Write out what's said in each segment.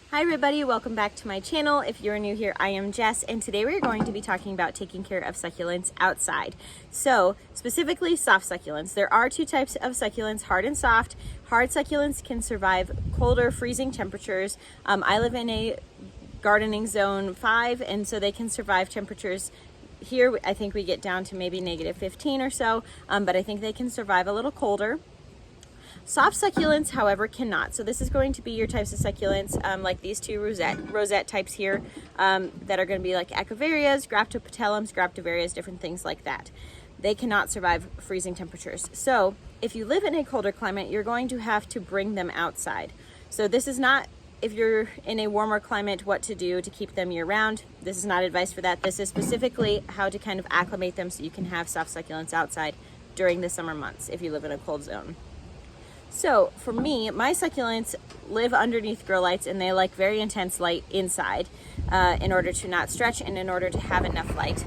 Hi everybody, welcome back to my channel. If you're new here, I am Jess, and today we're going to be talking about taking care of succulents outside. So specifically soft succulents. There are two types of succulents, hard and soft. Hard succulents can survive colder, freezing temperatures. I live in a gardening zone 5, and so they can survive temperatures. Here I think we get down to maybe -15 or so, but I think they can survive a little colder. Soft succulents, however, cannot. So this is going to be your types of succulents, like these two rosette types here, that are going to be like echeverias, graptopetellums, graptovarias, different things like that. They cannot survive freezing temperatures. So if you live in a colder climate, you're going to have to bring them outside. So this is not, if you're in a warmer climate, what to do to keep them year round. This is not advice for that. This is specifically how to kind of acclimate them so you can have soft succulents outside during the summer months if you live in a cold zone. So for me, my succulents live underneath grow lights, and they like very intense light inside in order to not stretch and in order to have enough light.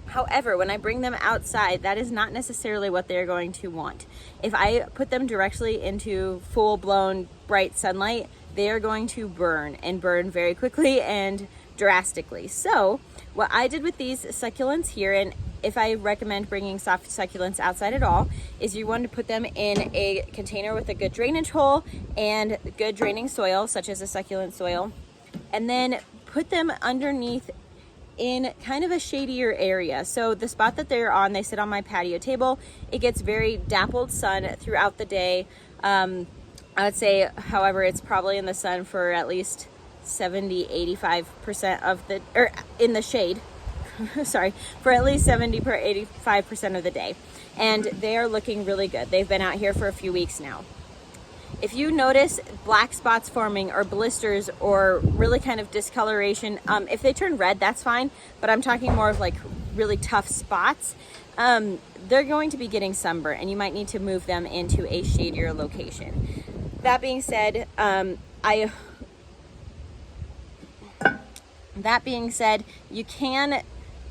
However, when I bring them outside, that is not necessarily what they're going to want. If I put them directly into full-blown bright sunlight, they are going to burn, and burn very quickly and drastically. So what I did with these succulents here, and if I recommend bringing soft succulents outside at all, is you want to put them in a container with a good drainage hole and good draining soil, such as a succulent soil, and then put them underneath in kind of a shadier area. So the spot that they're on, they sit on my patio table. It gets very dappled sun throughout the day. I would say, however, it's probably in the sun for at least 70-85% of the, or in the shade, sorry, for at least 70-85% of the day. And they are looking really good. They've been out here for a few weeks now. If you notice black spots forming or blisters or really kind of discoloration, if they turn red, that's fine, but I'm talking more of like really tough spots. They're going to be getting sunburn, and you might need to move them into a shadier location. That being said, you can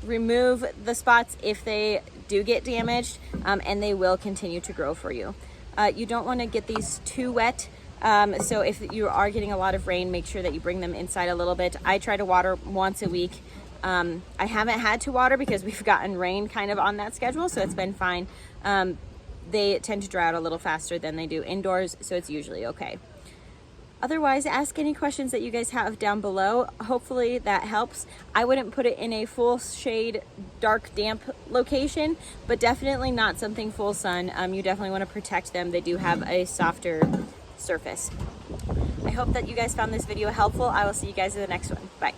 remove the spots if they do get damaged, and they will continue to grow for you. You don't want to get these too wet, so if you are getting a lot of rain, make sure that you bring them inside a little bit. I try to water once a week. I haven't had to water because we've gotten rain kind of on that schedule, so it's been fine. They tend to dry out a little faster than they do indoors, so it's usually okay. Otherwise, ask any questions that you guys have down below. Hopefully that helps. I wouldn't put it in a full shade, dark, damp location, but definitely not something full sun. You definitely want to protect them. They do have a softer surface. I hope that you guys found this video helpful. I will see you guys in the next one. Bye.